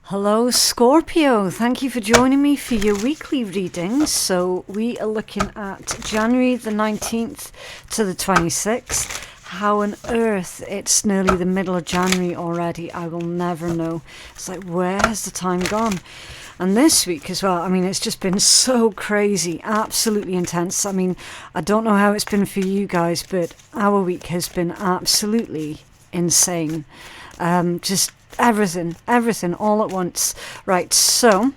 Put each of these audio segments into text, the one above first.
Hello Scorpio, thank you for joining me for your weekly readings. So we are looking at January the 19th to the 26th. How on earth it's nearly the middle of January already, I will never know. It's like, where has the time gone? And this week as well, I mean, it's just been so crazy, absolutely intense. I mean, I don't know how it's been for you guys, but our week has been absolutely insane. Just everything all at once. Right, so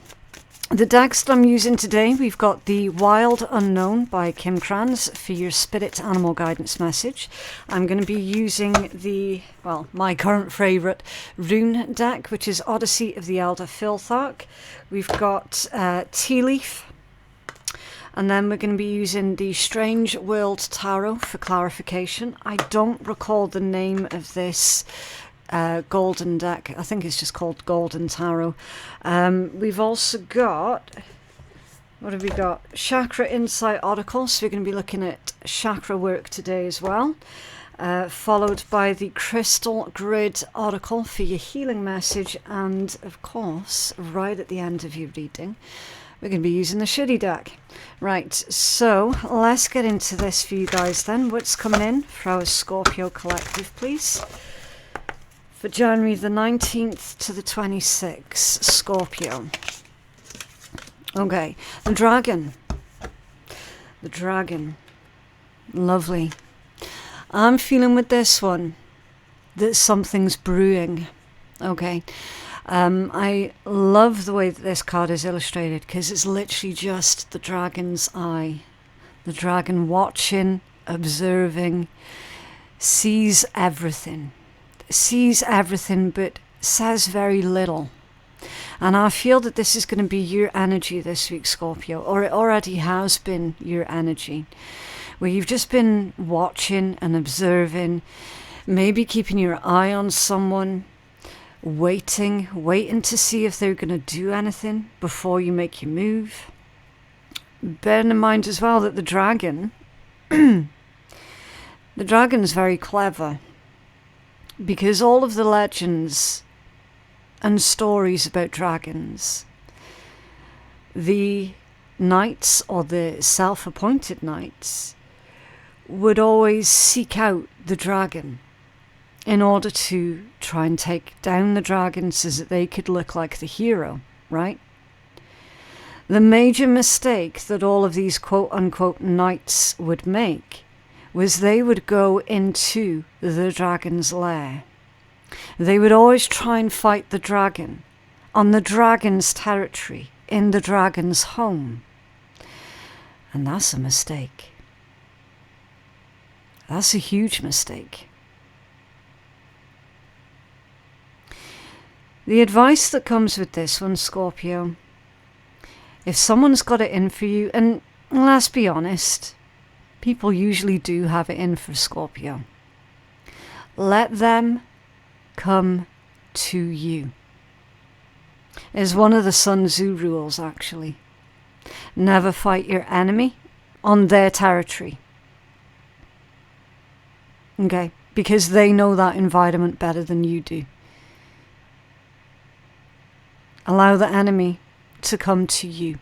the decks that I'm using today, we've got the Wild Unknown by Kim Kranz for your spirit animal guidance message. I'm going to be using my current favourite Rune deck, which is Odyssey of the Elder Filthark. We've got Tea Leaf. And then we're going to be using the Strange World Tarot for clarification. I don't recall the name of this golden deck. I think it's just called Golden Tarot. We've also got, what have we got? Chakra Insight Oracle. So we're going to be looking at chakra work today as well. Followed by the Crystal Grid Oracle for your healing message. And of course, right at the end of your reading, we're going to be using the Shitty deck. Right, so let's get into this for you guys then. What's coming in for our Scorpio collective, please? For January the 19th to the 26th, Scorpio. Okay, the dragon. The dragon. Lovely. I'm feeling with this one that something's brewing. Okay. I love the way that this card is illustrated because it's literally just the dragon's eye. The dragon watching, observing, sees everything. Sees everything but says very little. And I feel that this is going to be your energy this week, Scorpio, or it already has been your energy, where you've just been watching and observing, maybe keeping your eye on someone, waiting to see if they're going to do anything before you make your move. Bearing in mind as well that the dragon, the dragon's very clever. Because all of the legends and stories about dragons, the knights or the self-appointed knights would always seek out the dragon in order to try and take down the dragon so that they could look like the hero, right? The major mistake that all of these quote-unquote knights would make was they would go into the dragon's lair. They would always try and fight the dragon on the dragon's territory, in the dragon's home. And that's a mistake. That's a huge mistake. The advice that comes with this one, Scorpio, if someone's got it in for you, and let's be honest, people usually do have it in for Scorpio. Let them come to you. Is one of the Sun Tzu rules, actually. Never fight your enemy on their territory. Okay? Because they know that environment better than you do. Allow the enemy to come to you.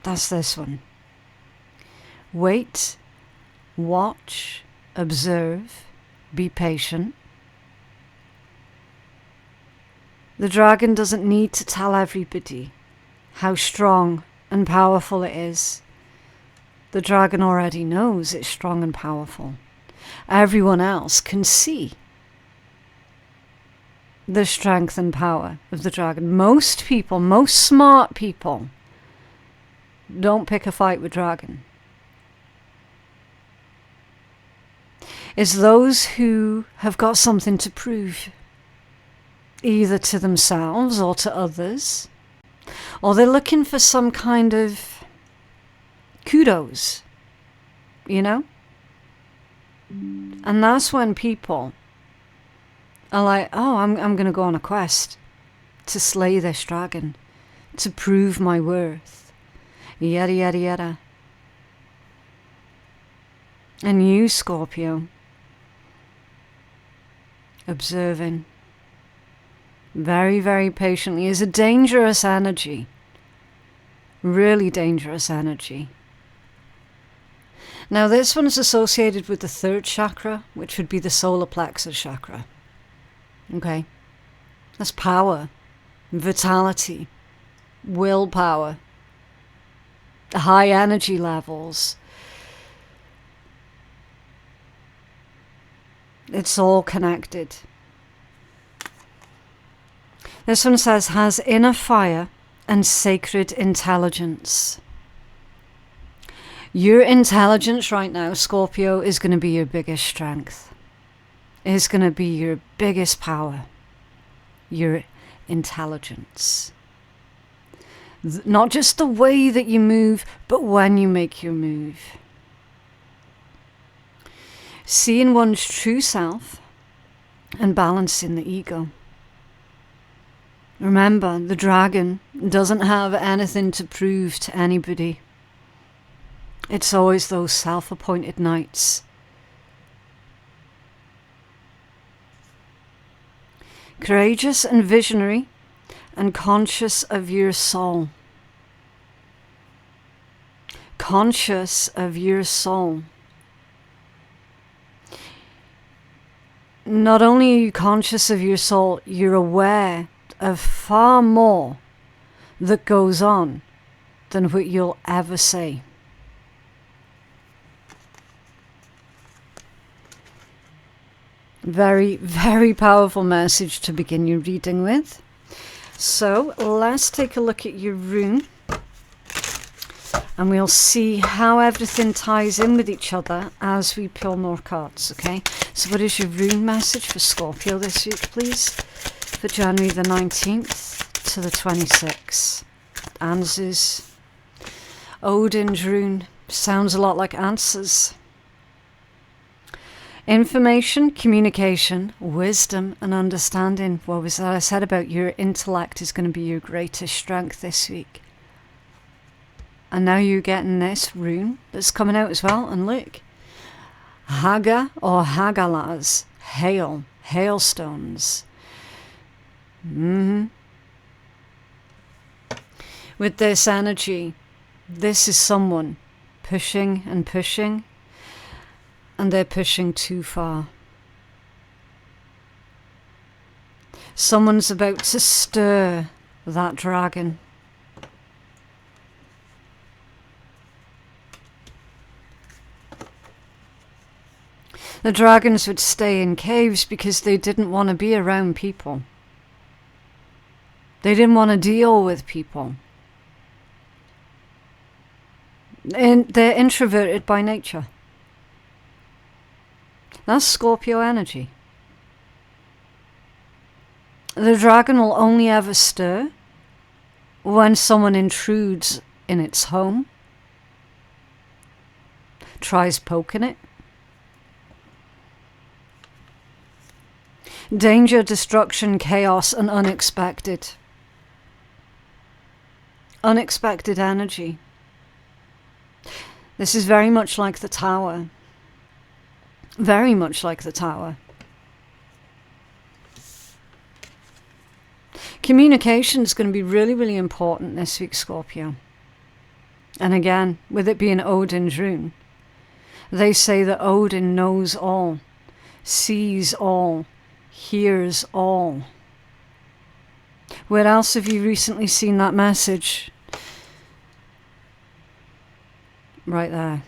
That's this one. Wait, watch, observe, be patient. The dragon doesn't need to tell everybody how strong and powerful it is. The dragon already knows it's strong and powerful. Everyone else can see the strength and power of the dragon. Most people, most smart people, don't pick a fight with dragon. It's those who have got something to prove, either to themselves or to others, or they're looking for some kind of kudos, you know? And that's when people are like, oh, I'm going to go on a quest to slay this dragon, to prove my worth, yada, yada, yada. And you, Scorpio, observing, very, very patiently, is a dangerous energy. Really dangerous energy. Now this one is associated with the third chakra, which would be the solar plexus chakra. Okay? That's power, vitality, willpower, high energy levels. It's all connected. This one says, has inner fire and sacred intelligence. Your intelligence right now, Scorpio, is going to be your biggest strength. It's going to be your biggest power. Your intelligence. Not just the way that you move, but when you make your move. Seeing one's true self and balancing the ego. Remember, the dragon doesn't have anything to prove to anybody. It's always those self-appointed knights. Courageous and visionary and conscious of your soul. Conscious of your soul. Not only are you conscious of your soul, you're aware of far more that goes on than what you'll ever say. Very, very powerful message to begin your reading with. So let's take a look at your rune and we'll see how everything ties in with each other as we pull more cards, okay? So what is your rune message for Scorpio this week, please? For January the 19th to the 26th. Answers. Odin's rune sounds a lot like answers. Information, communication, wisdom and understanding. What was that I said about your intellect is going to be your greatest strength this week. And now you're getting this rune that's coming out as well. And look, Haga or Hagalas, hail, hailstones. With this energy, this is someone pushing and pushing. And they're pushing too far. Someone's about to stir that dragon. The dragons would stay in caves because they didn't want to be around people. They didn't want to deal with people. And they're introverted by nature. That's Scorpio energy. The dragon will only ever stir when someone intrudes in its home, tries poking it. Danger, destruction, chaos, and unexpected. Unexpected energy. This is very much like the tower. Very much like the tower. Communication is going to be really, really important this week, Scorpio. And again, with it being Odin's rune, they say that Odin knows all, sees all, hears all. Where else have you recently seen that message? Right there.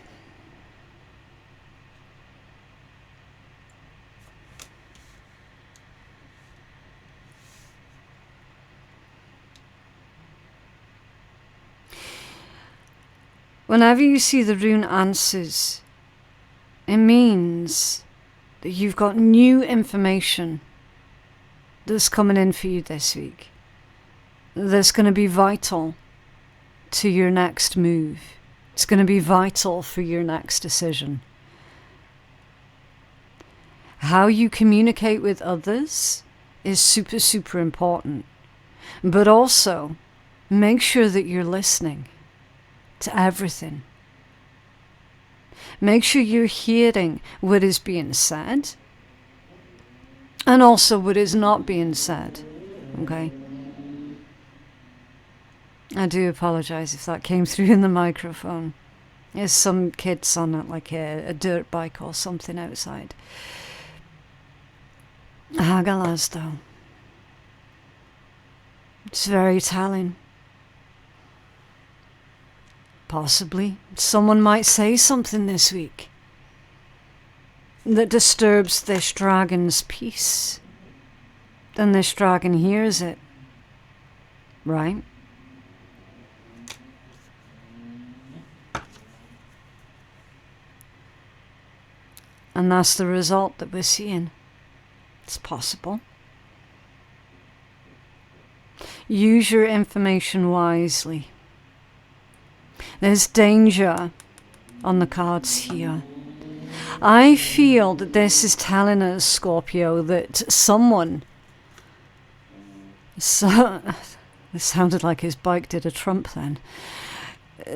Whenever you see the rune answers, it means that you've got new information that's coming in for you this week. That's going to be vital to your next move. It's going to be vital for your next decision. How you communicate with others is super, super important. But also, make sure that you're listening to everything. Make sure you're hearing what is being said and also what is not being said. okay? I do apologise if that came through in the microphone. There's some kids on it, like a dirt bike or something outside. Hagalas, though. It's very telling. Possibly someone might say something this week that disturbs this dragon's peace. Then this dragon hears it, right? And that's the result that we're seeing. It's possible. Use your information wisely. There's danger on the cards here. I feel that this is telling us, Scorpio, that someone... this sounded like his bike did a Trump then.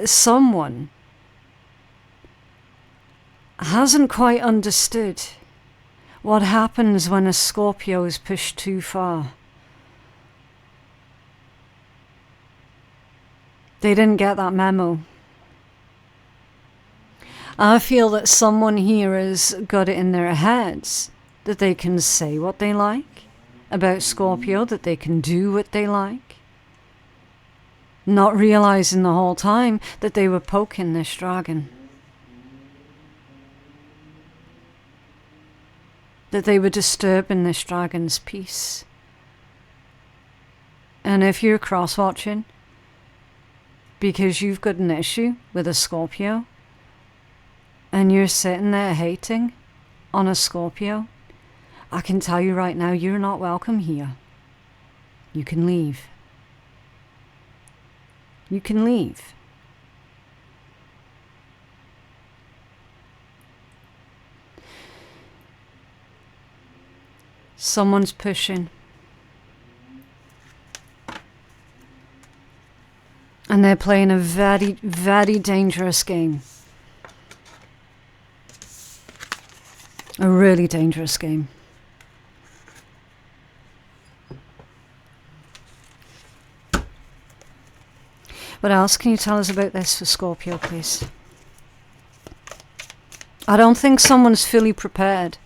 Someone hasn't quite understood what happens when a Scorpio is pushed too far. They didn't get that memo. I feel that someone here has got it in their heads that they can say what they like about Scorpio, that they can do what they like, not realizing the whole time that they were poking this dragon. That they were disturbing this dragon's peace. And if you're cross-watching because you've got an issue with a Scorpio and you're sitting there hating on a Scorpio, I can tell you right now, you're not welcome here. You can leave. You can leave. Someone's pushing. And they're playing a very, very dangerous game. A really dangerous game. What else can you tell us about this for Scorpio, please? I don't think someone's fully prepared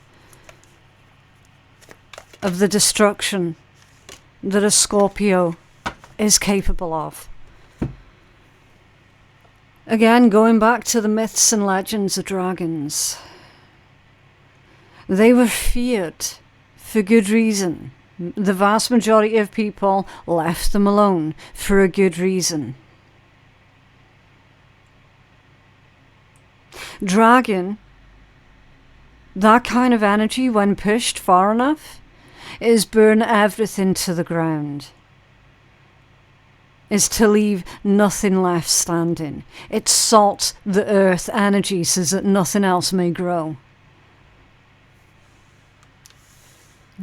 of the destruction that a Scorpio is capable of. Again, going back to the myths and legends of dragons. They were feared for good reason. The vast majority of people left them alone for a good reason. Dragon, that kind of energy, when pushed far enough, is burn everything to the ground. Is to leave nothing left standing. It salts the earth energy so that nothing else may grow.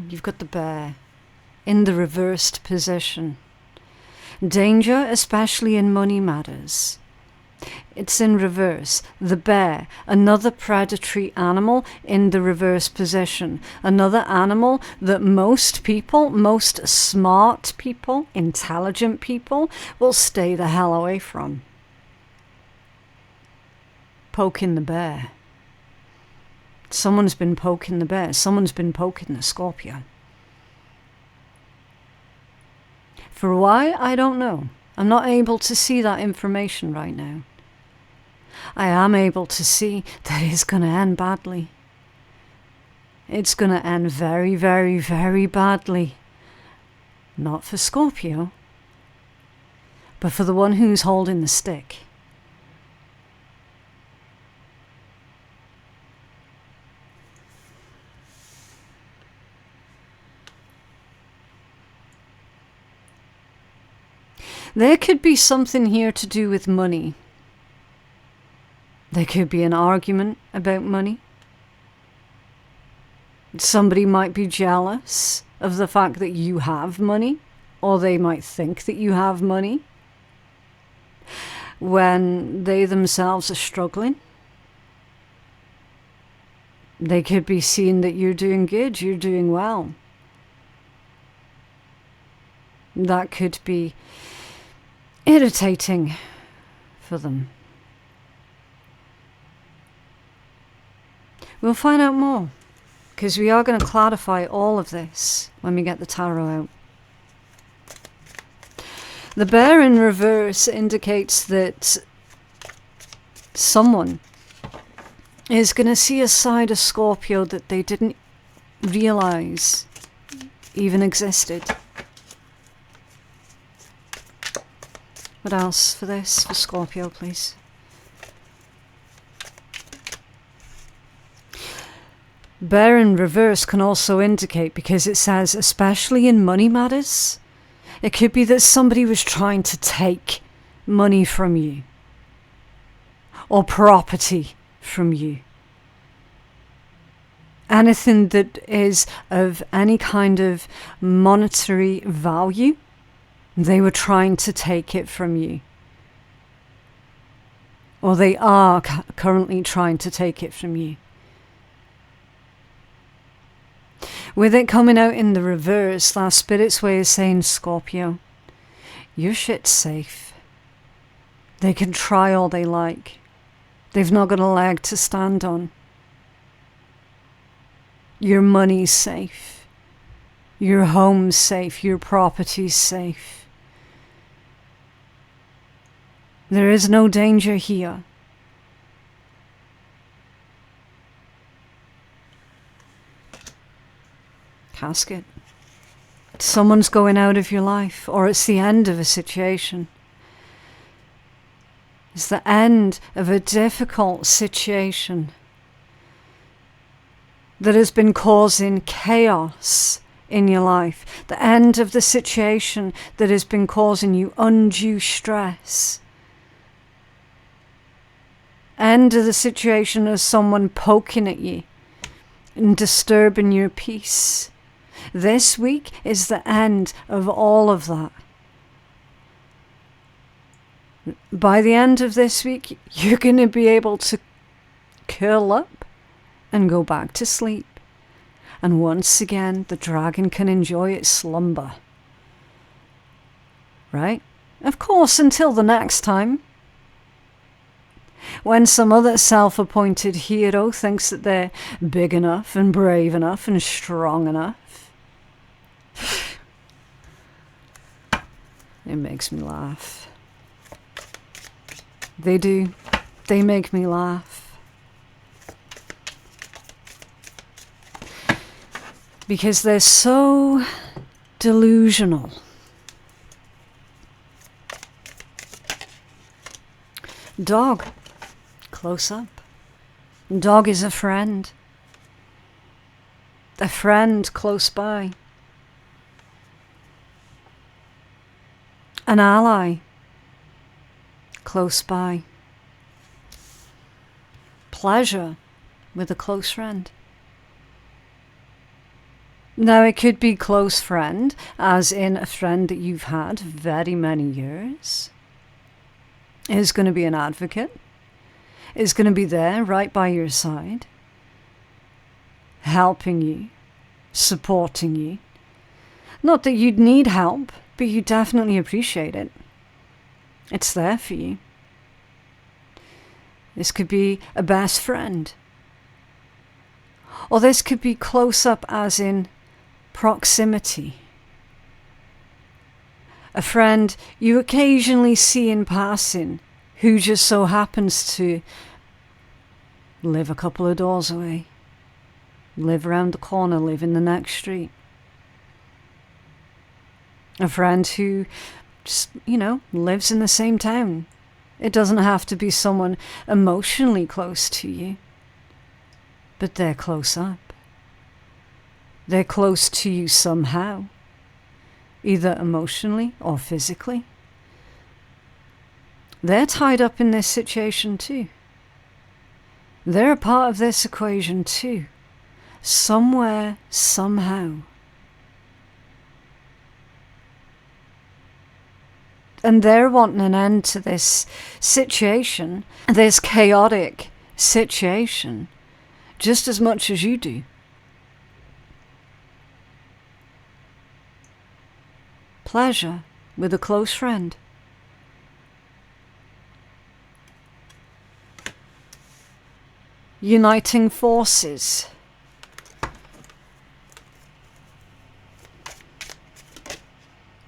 You've got the bear in the reversed position. Danger, especially in money matters. It's in reverse. The bear, another predatory animal in the reverse position. Another animal that most people, most smart people, intelligent people will stay the hell away from. Poking the bear. Someone's been poking the bear. Someone's been poking the Scorpio. For why? I don't know. I'm not able to see that information right now. I am able to see that it's going to end badly. It's going to end very, very, very badly. Not for Scorpio, but for the one who's holding the stick. There could be something here to do with money. There could be an argument about money. Somebody might be jealous of the fact that you have money, or they might think that you have money when they themselves are struggling. They could be seeing that you're doing good, you're doing well. that could be irritating for them. We'll find out more, because we are going to clarify all of this when we get the tarot out. The bear in reverse indicates that someone is going to see a side of Scorpio that they didn't realize even existed. What else for this, for Scorpio, please? Bear in reverse can also indicate, because it says, especially in money matters, it could be that somebody was trying to take money from you or property from you. Anything that is of any kind of monetary value, they were trying to take it from you. Or they are currently trying to take it from you. With it coming out in the reverse, that Spirit's way of saying, Scorpio, your shit's safe. They can try all they like. They've not got a leg to stand on. Your money's safe. Your home's safe. Your property's safe. There is no danger here. Casket. Someone's going out of your life, or it's the end of a situation. It's the end of a difficult situation that has been causing chaos in your life. The end of the situation that has been causing you undue stress. End of the situation of someone poking at you and disturbing your peace. This week is the end of all of that. By the end of this week, you're going to be able to curl up and go back to sleep. And once again, the dragon can enjoy its slumber. Right? Of course, until the next time. When some other self-appointed hero thinks that they're big enough and brave enough and strong enough. It makes me laugh. They do. They make me laugh. Because they're so delusional. Dog. Close up. Dog is a friend. A friend close by. An ally close by. Pleasure with a close friend. Now it could be close friend, as in a friend that you've had very many years. Is going to be an advocate. Is going to be there right by your side. Helping you. Supporting you. Not that you'd need help, but you definitely appreciate it. It's there for you. This could be a best friend. Or this could be close up as in proximity. A friend you occasionally see in passing who just so happens to live a couple of doors away. Live around the corner, live in the next street. A friend who just, lives in the same town. It doesn't have to be someone emotionally close to you. But they're close up. They're close to you somehow. Either emotionally or physically. They're tied up in this situation too. They're a part of this equation too. Somewhere, somehow. And they're wanting an end to this situation, this chaotic situation, just as much as you do. pleasure with a close friend. Uniting forces.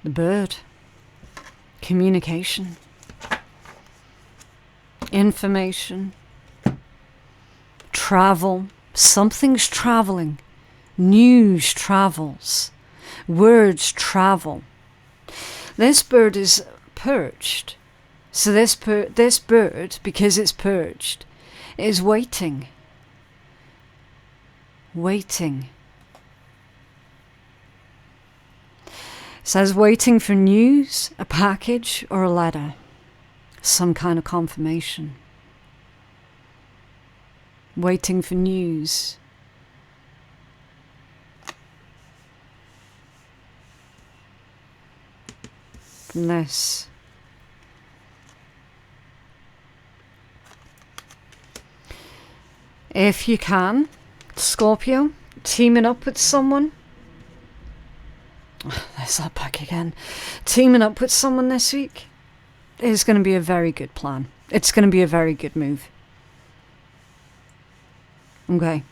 The bird. Communication. Information. Travel. Something's traveling. News travels. Words travel. This bird is perched. So this bird, because it's perched, is waiting. Waiting. It says waiting for news, a package, or a letter. Some kind of confirmation. Waiting for news. From this. If you can, Scorpio, teaming up with someone. There's that back again. Teaming up with someone this week is going to be a very good plan. It's going to be a very good move. Okay.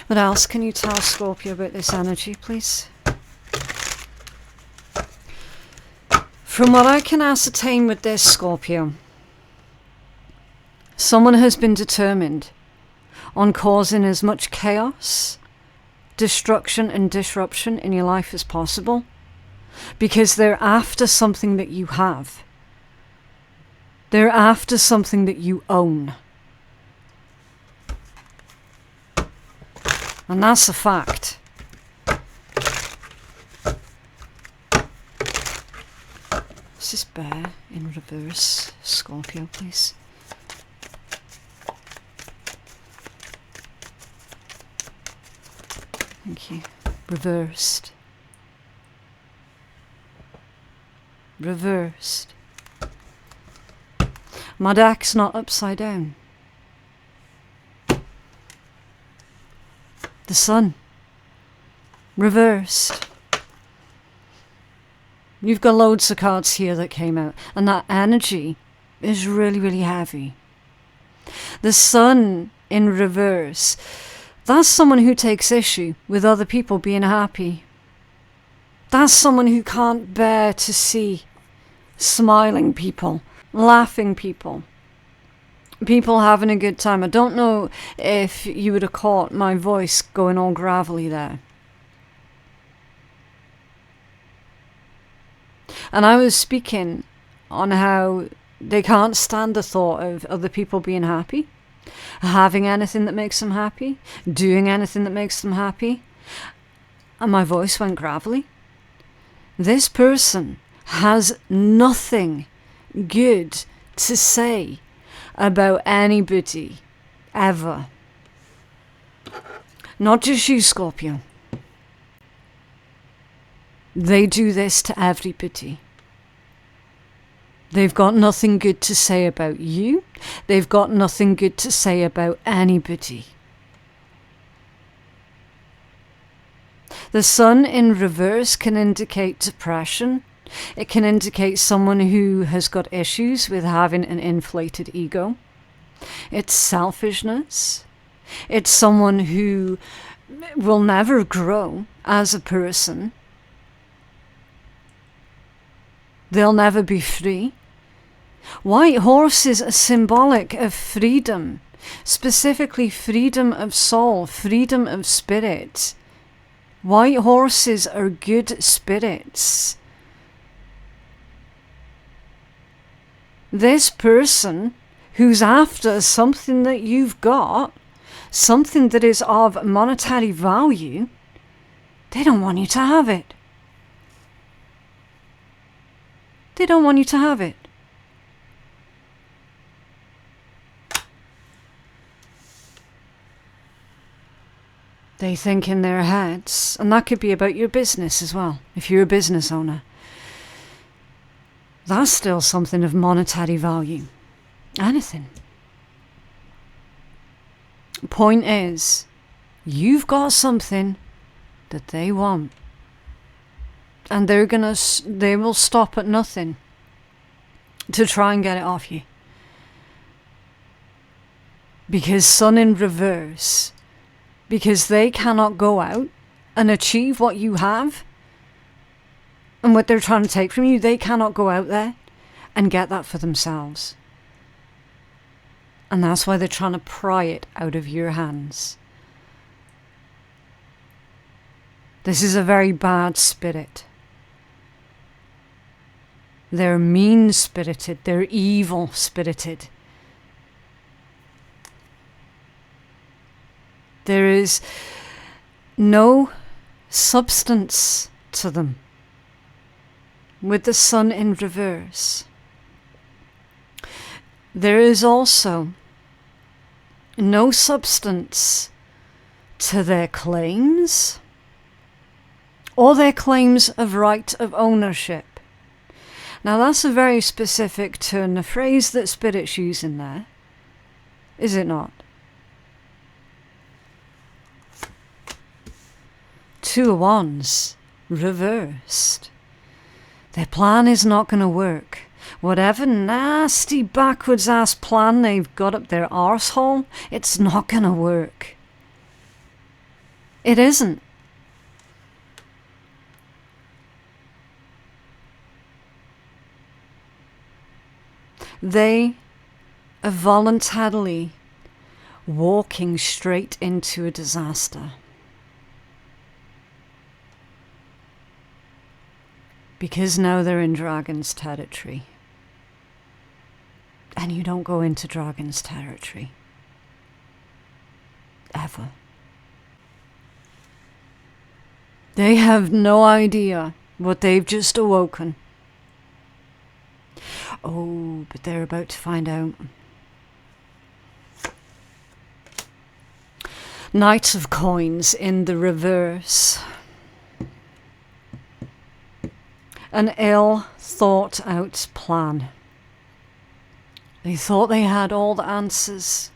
What else can you tell Scorpio about this energy, please? From what I can ascertain with this, Scorpio, someone has been determined on causing as much chaos, destruction and disruption in your life as possible, because they're after something that you have. They're after something that you own. And that's a fact. Is this bear in reverse, Scorpio, please? Thank you. Reversed. Reversed. My deck's not upside down. The sun. Reversed. You've got loads of cards here that came out, and that energy is really, really heavy. The sun in reverse. That's someone who takes issue with other people being happy. That's someone who can't bear to see smiling people, laughing people, people having a good time. I don't know if you would have caught my voice going all gravelly there. And I was speaking on how they can't stand the thought of other people being happy, having anything that makes them happy, doing anything that makes them happy. And my voice went gravelly. This person has nothing good to say about anybody, ever. Not just you, Scorpio. They do this to everybody. They've got nothing good to say about you. They've got nothing good to say about anybody. The sun in reverse can indicate depression. It can indicate someone who has got issues with having an inflated ego. It's selfishness. It's someone who will never grow as a person. They'll never be free. White horses are symbolic of freedom, specifically freedom of soul, freedom of spirit. White horses are good spirits. This person who's after something that you've got, something that is of monetary value, they don't want you to have it. They don't want you to have it. They think in their heads, and that could be about your business as well, if you're a business owner. That's still something of monetary value. Anything. Point is, you've got something that they want. And they will stop at nothing to try and get it off you. Because Sun in reverse, because they cannot go out and achieve what you have and what they're trying to take from you, they cannot go out there and get that for themselves. And that's why they're trying to pry it out of your hands. This is a very bad spirit. They're mean-spirited, they're evil-spirited. There is no substance to them with the Sun in reverse. There is also no substance to their claims or their claims of right of ownership. Now that's a very specific turn of phrase that Spirit's using there, is it not? Two of Wands reversed. Their plan is not going to work. Whatever nasty backwards ass plan they've got up their arsehole, it's not going to work. It isn't. They are voluntarily walking straight into a disaster. Because now they're in dragon's territory. And you don't go into dragon's territory. Ever. They have no idea what they've just awoken. Oh, but they're about to find out. Knight of Coins in the reverse. An ill thought out plan. They thought they had all the answers.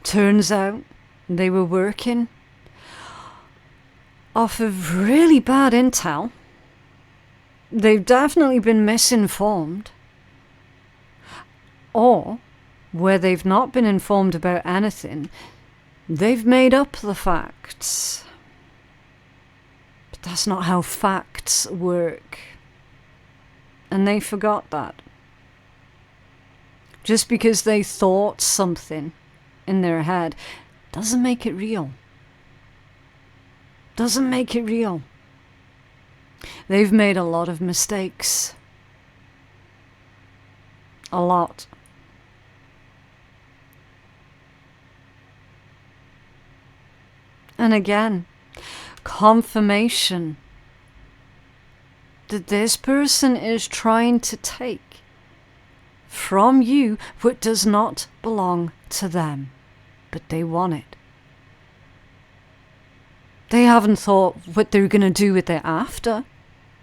Turns out they were working off of really bad intel. They've definitely been misinformed. Or, where they've not been informed about anything, they've made up the facts. But that's not how facts work. And they forgot that. Just because they thought something in their head doesn't make it real. Doesn't make it real. They've made a lot of mistakes. A lot. And again, confirmation that this person is trying to take from you what does not belong to them, but they want it. They haven't thought what they're going to do with it after.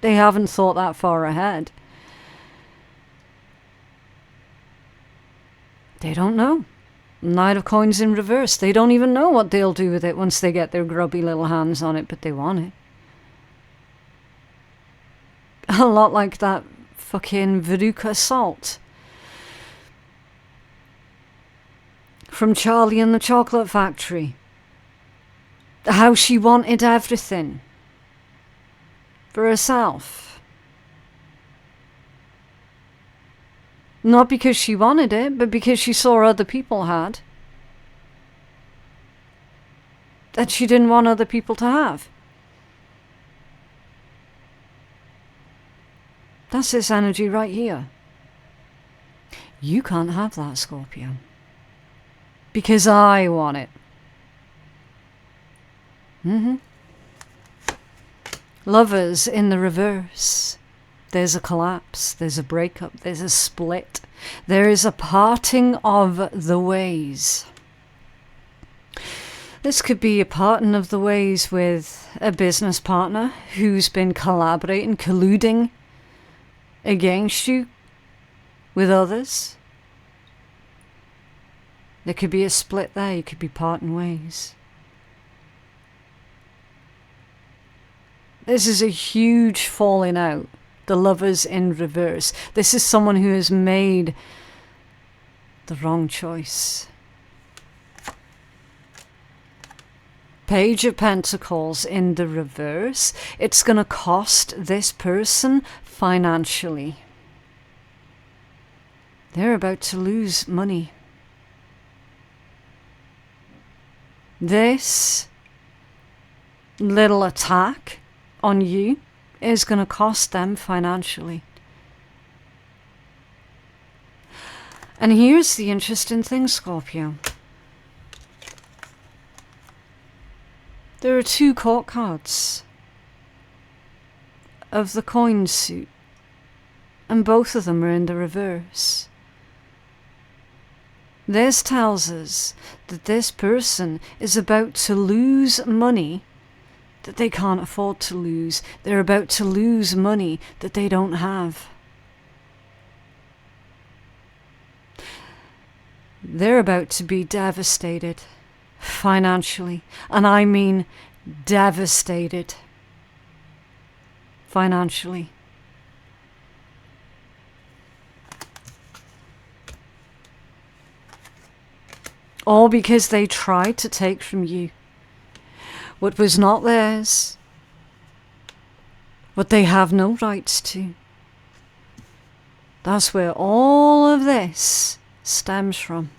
They haven't thought that far ahead. They don't know. Knight of Coins in reverse. They don't even know what they'll do with it once they get their grubby little hands on it, but they want it. A lot like that fucking Veruca Salt from Charlie and the Chocolate Factory. How she wanted everything for herself. Not because she wanted it, but because she saw other people had. That she didn't want other people to have. That's this energy right here. You can't have that, Scorpio. Because I want it. Lovers in the reverse. There's a collapse, there's a breakup, there's a split. There is a parting of the ways. This could be a parting of the ways with a business partner who's been collaborating, colluding against you with others. There could be a split there. You could be parting ways. This is a huge falling out. The Lovers in reverse. This is someone who has made the wrong choice. Page of Pentacles in the reverse. It's going to cost this person financially. They're about to lose money. This little attack on you is going to cost them financially. And here's the interesting thing, Scorpio. There are 2 court cards of the coin suit, and both of them are in the reverse. This tells us that this person is about to lose money that they can't afford to lose. They're about to lose money that they don't have. They're about to be devastated financially. And I mean devastated financially. All because they tried to take from you what was not theirs, what they have no rights to. That's where all of this stems from.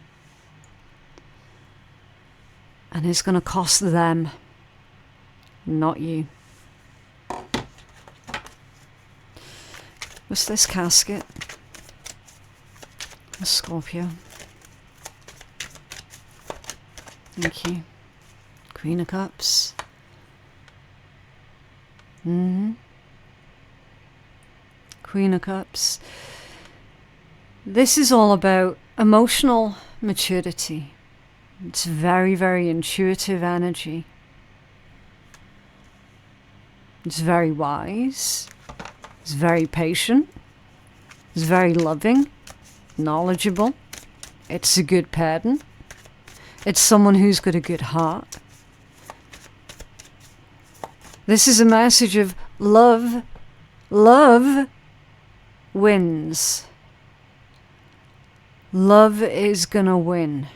And it's going to cost them, not you. What's this casket? A Scorpio. Thank you. Queen of Cups. Queen of Cups. This is all about emotional maturity. It's very, very intuitive energy. It's very wise. It's very patient. It's very loving, knowledgeable. It's a good parent. It's someone who's got a good heart. This is a message of love. Love wins. Love is gonna win.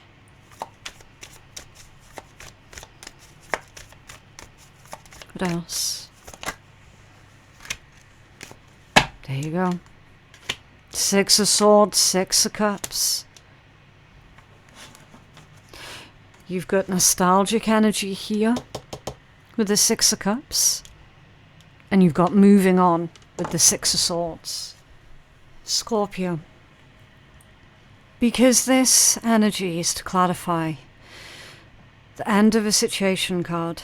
What else? There you go. 6 of Swords, 6 of Cups. You've got nostalgic energy here with the 6 of Cups. And you've got moving on with the 6 of Swords. Scorpio. Because this energy is to clarify the end of a situation card.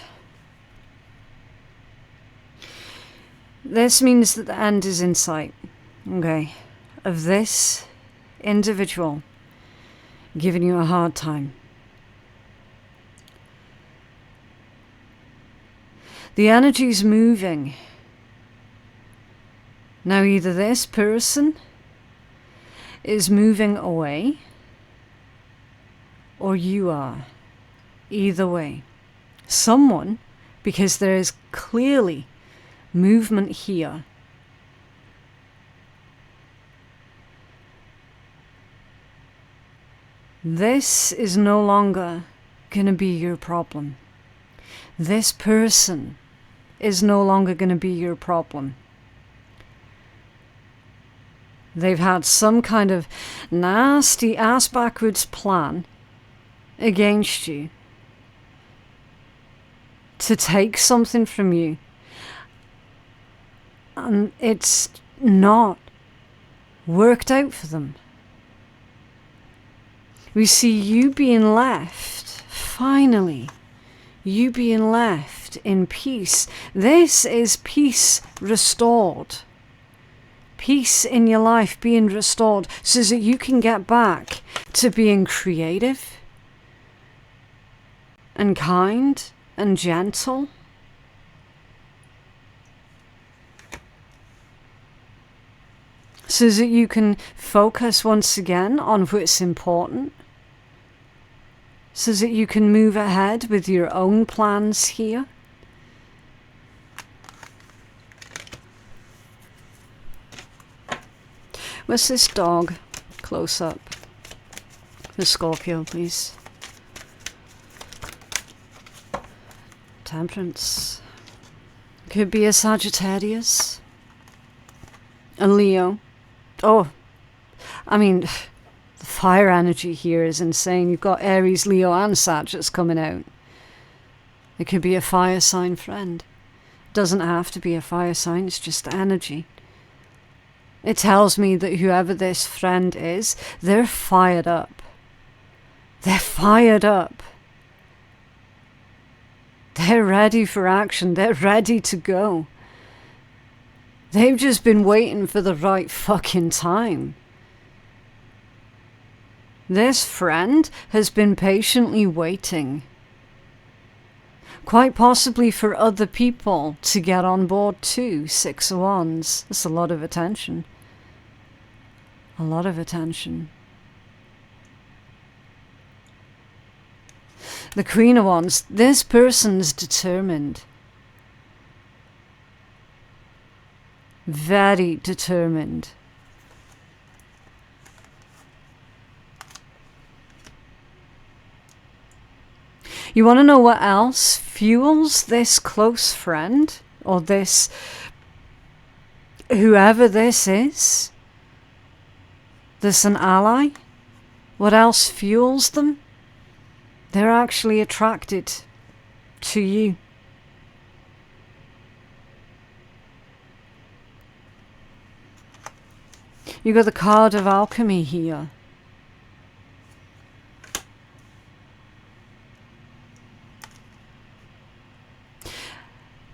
This means that the end is in sight, okay, of this individual giving you a hard time. The energy's moving. Now either this person is moving away or you are. Either way. Someone, because there is clearly movement here. This is no longer going to be your problem. This person is no longer going to be your problem. They've had some kind of nasty ass backwards plan against you to take something from you. And it's not worked out for them. We see you being left, finally, you being left in peace. This is peace restored. Peace in your life being restored so that you can get back to being creative and kind and gentle. So that you can focus once again on what's important. so that you can move ahead with your own plans here. What's this dog? Close up. The Scorpio, please. Temperance. Could be a Sagittarius. A Leo. Oh, I mean, the fire energy here is insane. You've got Aries, Leo, and Sag that's coming out. It could be a fire sign friend. It doesn't have to be a fire sign, it's just energy. It tells me that whoever this friend is, they're fired up. They're fired up. They're ready for action. They're ready to go. They've just been waiting for the right fucking time. This friend has been patiently waiting. Quite possibly for other people to get on board too. 6 of Wands. That's a lot of attention. A lot of attention. The Queen of Wands. This person's determined. Very determined. You want to know what else fuels this close friend? Or this, whoever this is? This an ally? What else fuels them? They're actually attracted to you. You got the card of alchemy here.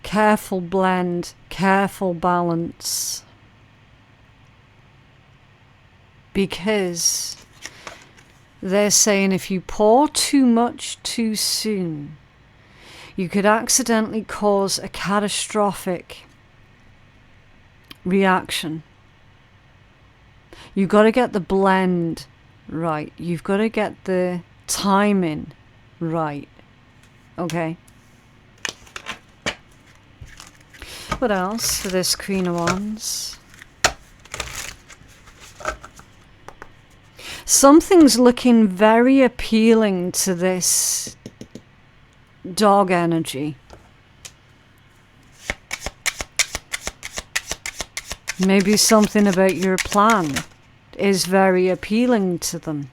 Careful blend, careful balance. Because they're saying if you pour too much too soon, you could accidentally cause a catastrophic reaction. You've got to get the blend right. You've got to get the timing right. Okay? What else for this Queen of Wands? Something's looking very appealing to this dog energy. Maybe something about your plan is very appealing to them.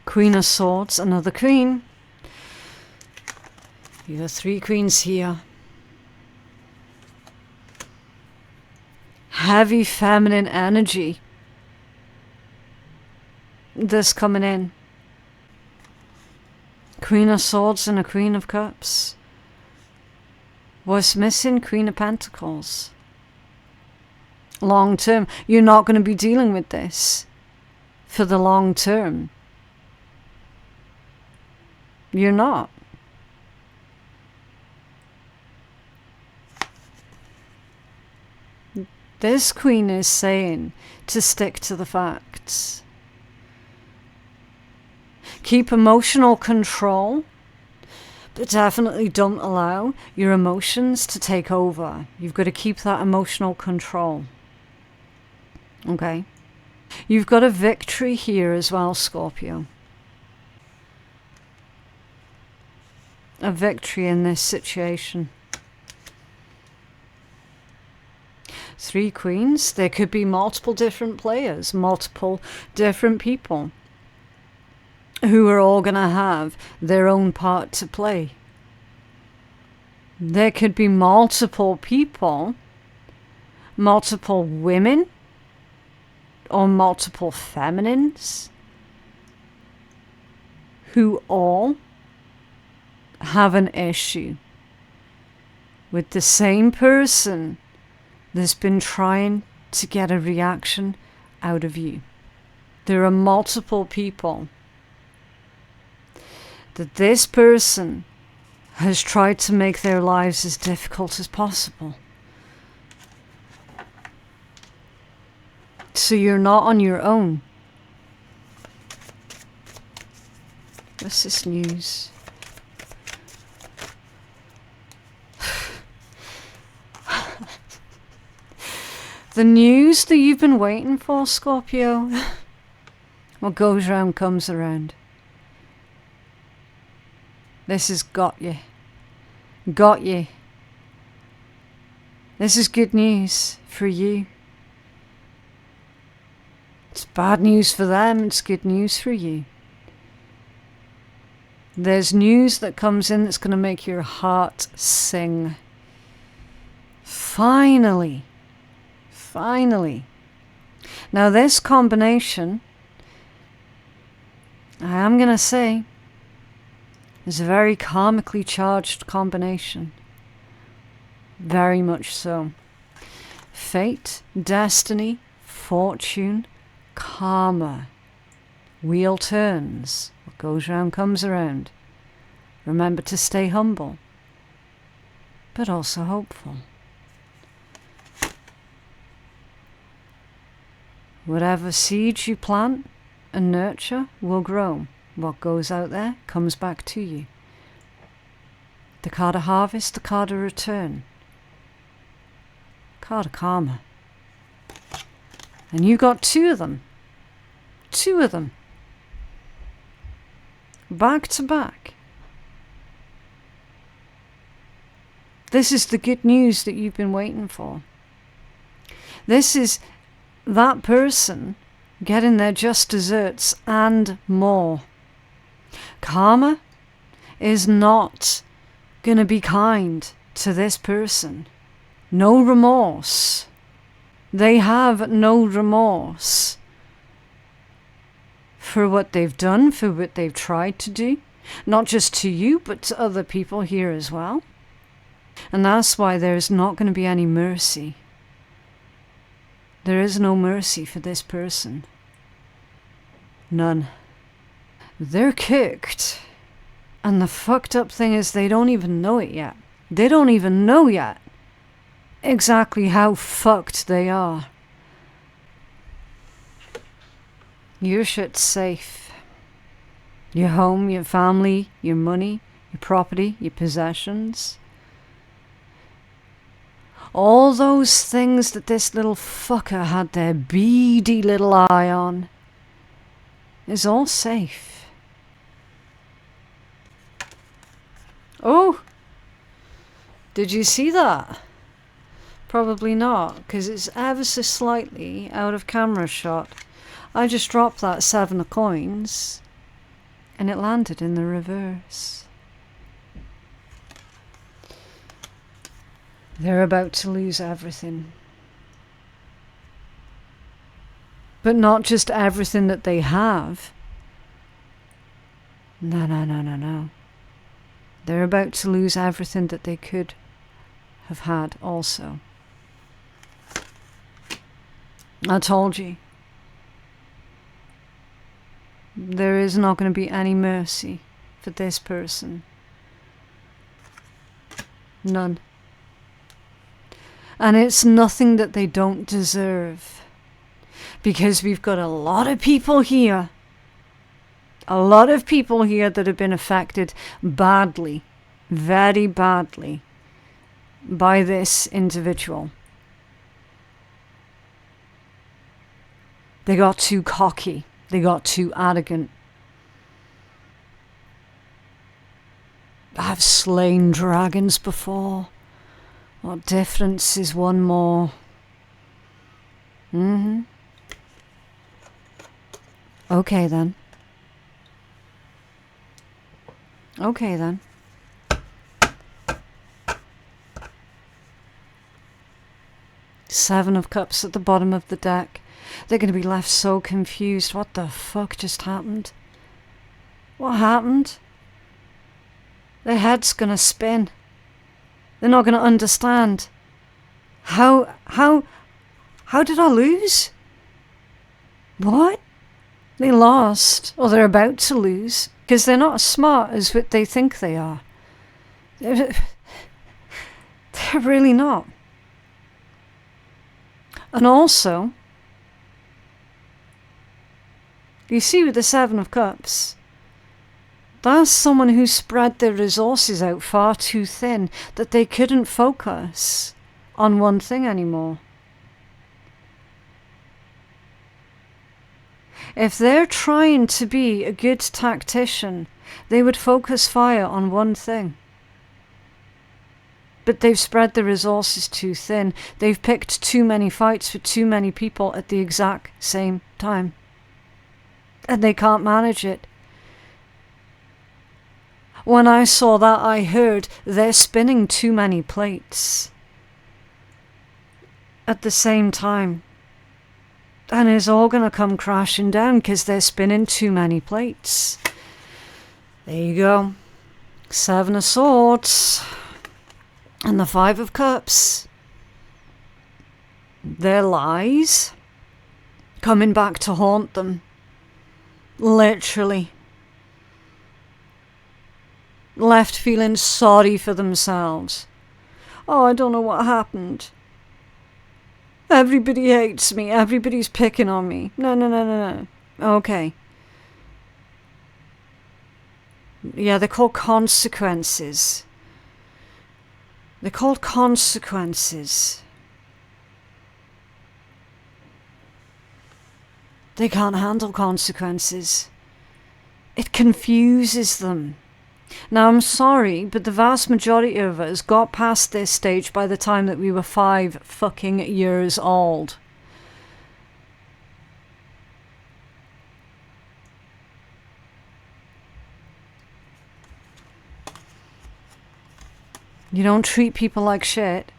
Queen of Swords, another queen. You have 3 queens here. Heavy feminine energy. This coming in. Queen of Swords and a Queen of Cups. What's missing? Queen of Pentacles. Long term. You're not going to be dealing with this for the long term. You're not. This queen is saying to stick to the facts. Keep emotional control, but definitely don't allow your emotions to take over. You've got to keep that emotional control. Okay? You've got a victory here as well, Scorpio. A victory in this situation. 3 queens. There could be multiple different players, multiple different people who are all going to have their own part to play. There could be multiple people, multiple women, or multiple feminines who all have an issue with the same person that's been trying to get a reaction out of you. There are multiple people that this person has tried to make their lives as difficult as possible. So you're not on your own. What's this news? The news that you've been waiting for, Scorpio. What goes round comes around. This has got you. Got you. This is good news for you. It's bad news for them, it's good news for you. There's news that comes in that's going to make your heart sing. Finally. Finally. Now this combination, I am going to say, is a very karmically charged combination. Very much so. Fate, destiny, fortune, karma. Wheel turns. What goes round comes around. Remember to stay humble, but also hopeful. Whatever seeds you plant and nurture will grow. What goes out there comes back to you. The card of harvest, the card of return. Card of karma. And you got two of them. Two of them. Back to back. This is the good news that you've been waiting for. This is that person getting their just desserts and more. Karma is not going to be kind to this person. No remorse. They have no remorse for what they've done, for what they've tried to do. Not just to you, but to other people here as well. And that's why there's not going to be any mercy. There is no mercy for this person. None. They're cooked. And the fucked up thing is they don't even know it yet. They don't even know yet exactly how fucked they are. Your shit's safe. Your home, your family, your money, your property, your possessions. All those things that this little fucker had their beady little eye on is all safe. Oh! Did you see that? Probably not, because it's ever so slightly out of camera shot. I just dropped that 7 of coins and it landed in the reverse. They're about to lose everything. But not just everything that they have. No. They're about to lose everything that they could have had also. I told you. There is not going to be any mercy for this person. None. And it's nothing that they don't deserve. Because we've got a lot of people here. A lot of people here that have been affected badly. Very badly. By this individual. They got too cocky. They got too arrogant. I've slain dragons before. What difference is one more? Okay then. Okay then. Seven of Cups at the bottom of the deck. They're going to be left so confused. What the fuck just happened? What happened? Their head's going to spin. They're not going to understand. How did I lose? What? They lost. Or they're about to lose. Because they're not as smart as what they think they are. They're really not. And also, you see with the 7 of Cups, That's someone who spread their resources out far too thin, that they couldn't focus on one thing anymore. If they're trying to be a good tactician, they would focus fire on one thing. But they've spread the resources too thin. They've picked too many fights for too many people at the exact same time. And they can't manage it. When I saw that, I heard they're spinning too many plates at the same time. And it's all going to come crashing down because they're spinning too many plates. There you go. 7 of Swords. And the 5 of Cups. Their lies coming back to haunt them. Literally. Left feeling sorry for themselves. Oh, I don't know what happened. Everybody hates me. Everybody's picking on me. No. Okay. Yeah, they're called consequences. They're called consequences. They can't handle consequences. It confuses them. Now, I'm sorry, but the vast majority of us got past this stage by the time that we were 5 fucking years old. You don't treat people like shit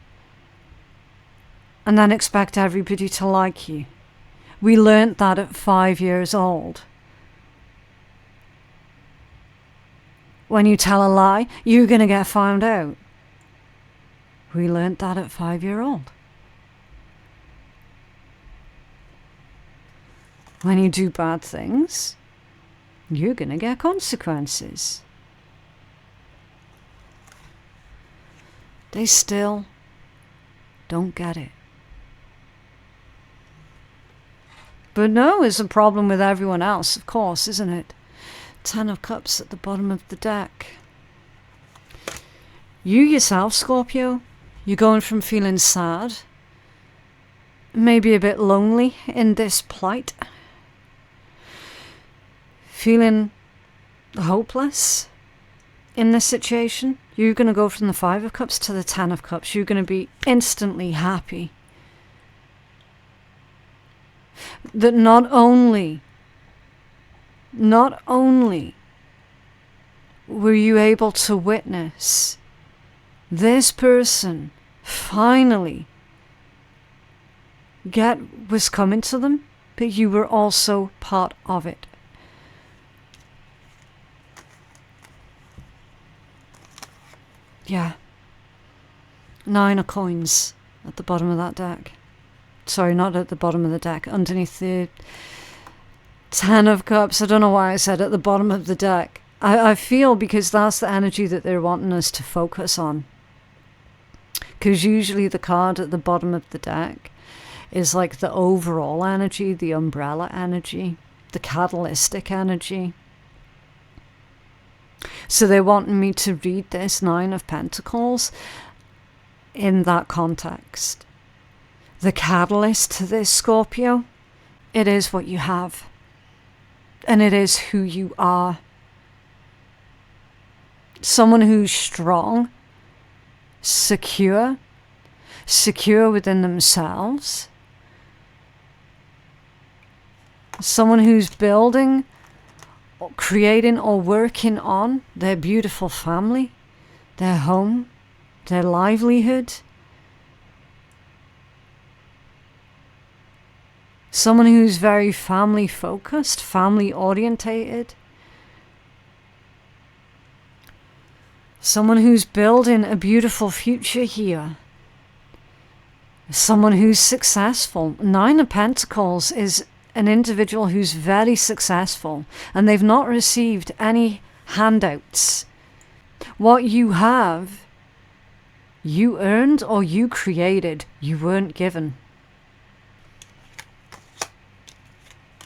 and then expect everybody to like you. We learnt that at 5 years old. When you tell a lie, you're going to get found out. We learnt that at 5-year-old. When you do bad things, you're going to get consequences. They still don't get it. But no, it's a problem with everyone else, of course, isn't it? 10 of Cups at the bottom of the deck. You yourself, Scorpio, you're going from feeling sad, maybe a bit lonely in this plight, feeling hopeless in this situation. You're going to go from the 5 of Cups to the 10 of Cups. You're going to be instantly happy. That not only were you able to witness this person finally get what's coming to them, but you were also part of it. Yeah. 9 of Coins at the bottom of that deck. Sorry, not at the bottom of the deck. Underneath the 10 of Cups. I don't know why I said at the bottom of the deck. I feel because that's the energy that they're wanting us to focus on. Because usually the card at the bottom of the deck is like the overall energy, the umbrella energy, the catalytic energy. So they're wanting me to read this 9 of Pentacles in that context. The catalyst to this, Scorpio, it is what you have. And it is who you are. Someone who's strong, secure within themselves. Someone who's building, or creating or working on their beautiful family, their home, their livelihood. Someone who's very family focused, family orientated. Someone who's building a beautiful future here. Someone who's successful. 9 of Pentacles is an individual who's very successful and they've not received any handouts. What you have, you earned or you created, you weren't given.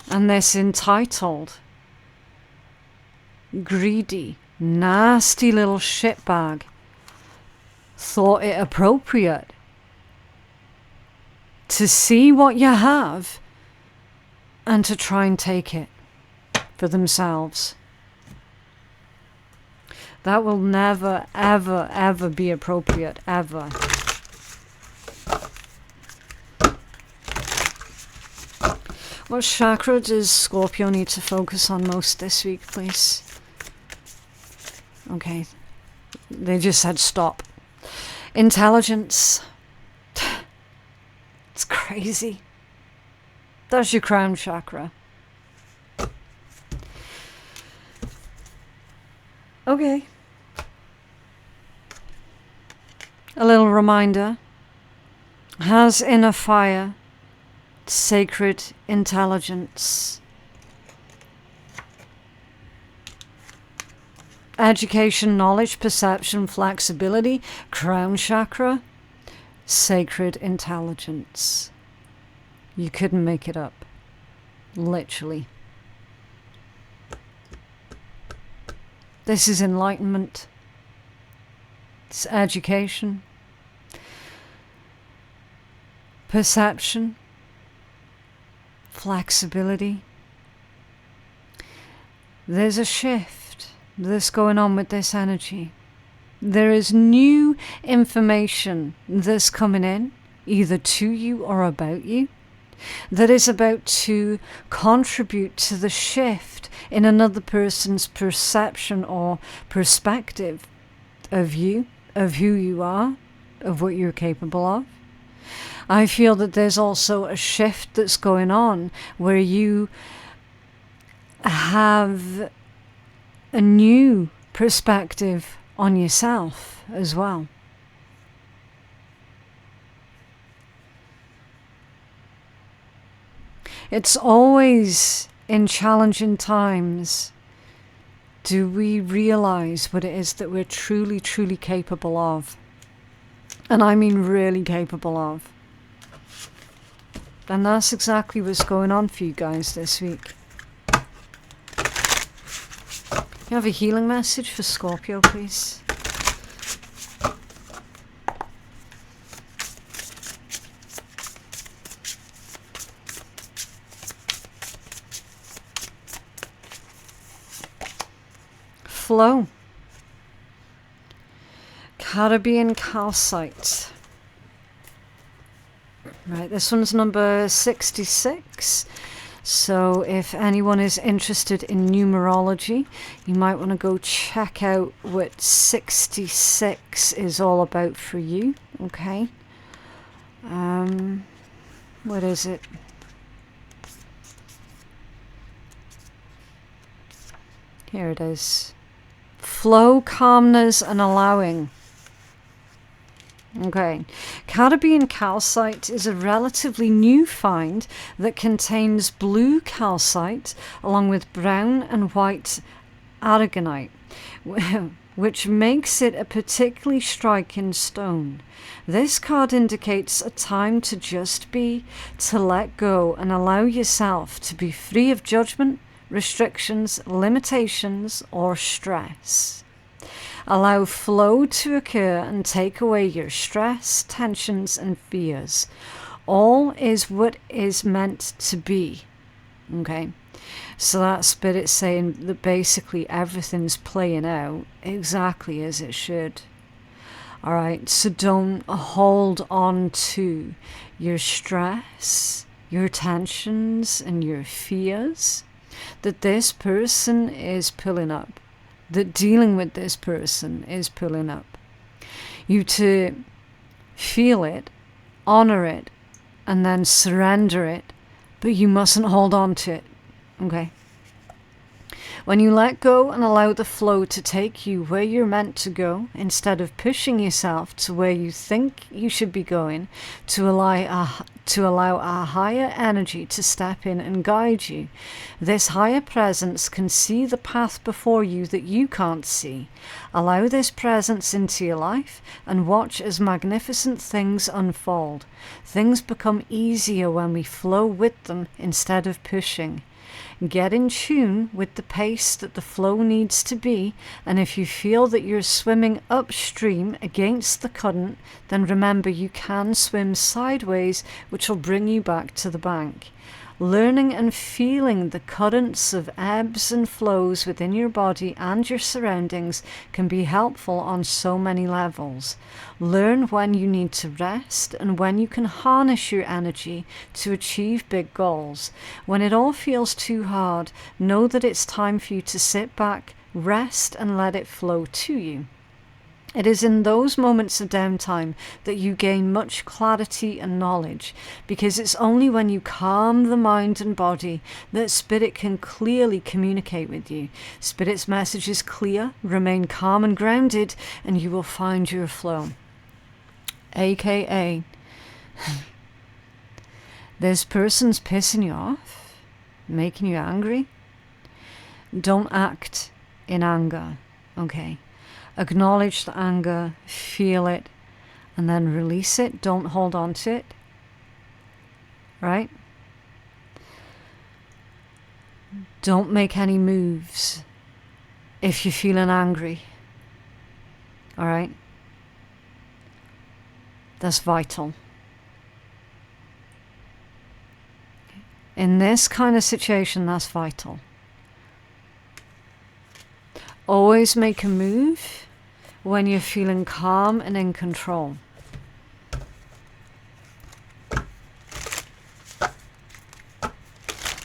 And this entitled greedy, nasty little shitbag thought it appropriate to see what you have and to try and take it for themselves. That will never, ever, ever be appropriate, ever. What chakra does Scorpio need to focus on most this week, please? Okay, they just said stop. Intelligence. It's crazy. That's your crown chakra. Okay. A little reminder. Has inner fire, sacred intelligence. Education, knowledge, perception, flexibility, crown chakra, sacred intelligence. You couldn't make it up. Literally. This is enlightenment. It's education. Perception. Flexibility. There's a shift that's going on with this energy. There is new information that's coming in, either to you or about you, that is about to contribute to the shift in another person's perception or perspective of you, of who you are, of what you're capable of. I feel that there's also a shift that's going on where you have a new perspective on yourself as well. It's always in challenging times do we realize what it is that we're truly, truly capable of. And I mean really capable of. And that's exactly what's going on for you guys this week. You have a healing message for Scorpio, please? Flow. Caribbean calcite. Right, this one's number 66. So if anyone is interested in numerology, you might want to go check out what 66 is all about for you. Okay. What is it? Here it is. Flow, calmness, and allowing. Okay. Caribbean calcite is a relatively new find that contains blue calcite along with brown and white aragonite, which makes it a particularly striking stone. This card indicates a time to just be, to let go and allow yourself to be free of judgment, restrictions, limitations, or stress. Allow flow to occur and take away your stress, tensions, and fears. All is what is meant to be. Okay? So that spirit's saying that basically everything's playing out exactly as it should. Alright, so don't hold on to your stress, your tensions, and your fears that this person is pulling up. That dealing with this person is pulling up. You to feel it, honor it, and then surrender it, but you mustn't hold on to it. Okay? When you let go and allow the flow to take you where you're meant to go, instead of pushing yourself to where you think you should be going, to allow a higher energy to step in and guide you, this higher presence can see the path before you that you can't see. Allow this presence into your life and watch as magnificent things unfold. Things become easier when we flow with them instead of pushing. Get in tune with the pace that the flow needs to be, and if you feel that you're swimming upstream against the current, then remember you can swim sideways, which will bring you back to the bank. Learning and feeling the currents of ebbs and flows within your body and your surroundings can be helpful on so many levels. Learn when you need to rest and when you can harness your energy to achieve big goals. When it all feels too hard, know that it's time for you to sit back, rest, and let it flow to you. It is in those moments of downtime that you gain much clarity and knowledge, because it's only when you calm the mind and body that Spirit can clearly communicate with you. Spirit's message is clear: remain calm and grounded, and you will find your flow. AKA, this person's pissing you off, making you angry. Don't act in anger, okay? Acknowledge the anger, feel it, and then release it. Don't hold on to it. Right? Don't make any moves if you're feeling angry. Alright? That's vital. In this kind of situation, that's vital. Always make a move when you're feeling calm and in control.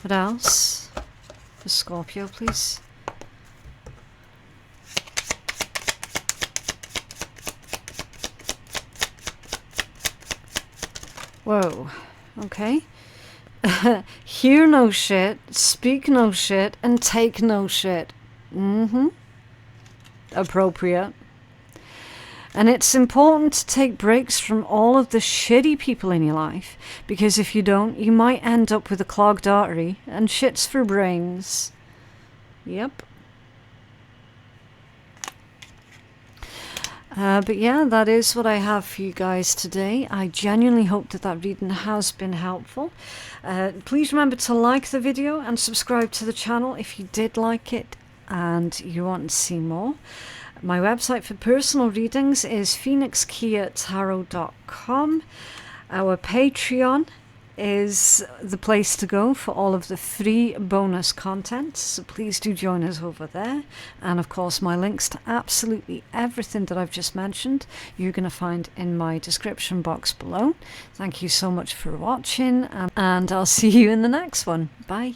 What else? For Scorpio, please. Whoa, okay. Hear no shit, speak no shit, and take no shit. Appropriate. And it's important to take breaks from all of the shitty people in your life, because if you don't, you might end up with a clogged artery and shits for brains. Yep. But yeah, that is what I have for you guys today. I genuinely hope that that reading has been helpful. Please remember to like the video and subscribe to the channel if you did like it and you want to see more. My website for personal readings is phoenixkeiatarot.com. Our Patreon is the place to go for all of the free bonus content, so please do join us over there. And of course, my links to absolutely everything that I've just mentioned you're going to find in my description box below. Thank you so much for watching, and I'll see you in the next one. Bye.